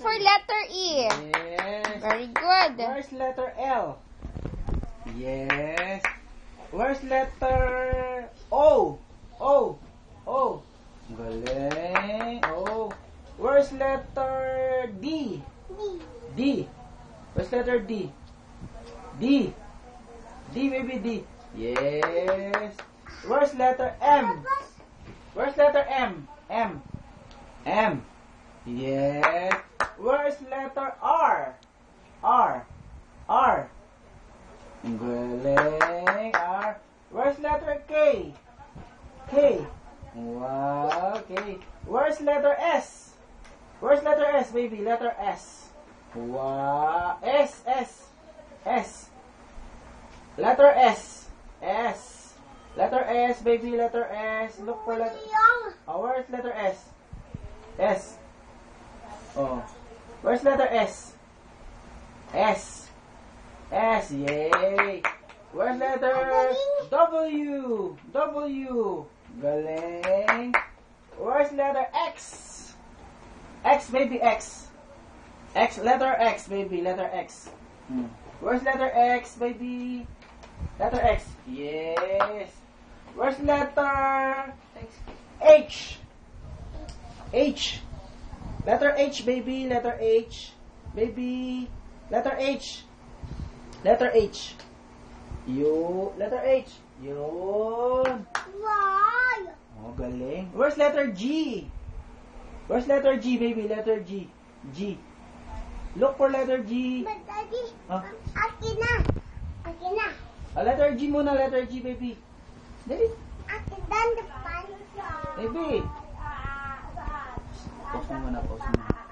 for letter E. Yes. Very good. Where's letter L? Yes. Where's letter O? O. O. Galing. O. Where's letter D? D. Where's letter D? D. D, baby, D. Yes. Where's letter M? Where's letter M? M. M. Yes. Where's letter R? R. R. Galing. R. Where's letter K? K. Wow. K. Where's letter S? Where's letter S, baby? Letter S. Wow. S. S. S. Letter S. S. Letter S, baby. Letter S. Look for letter. Oh, where's letter S? S. Oh. Where's letter S? S. S. Yay. Where's letter W? W. Galing. Where's letter X? X, baby, X. X, letter X, baby, letter X. Where's letter X, baby? Letter X. Yes. Where's letter H? H. Letter H, baby. Letter H. Baby. Letter H. Letter H. Letter H. Yun. Oh, galing. Where's letter G? Where's letter G, baby? Letter G. G. Look for letter G. But Daddy, Huh? akin na. Akin na. Letter G muna. Letter G, baby. Dali. Akin dan depan. Baby. Pause mo muna. Pause mo muna.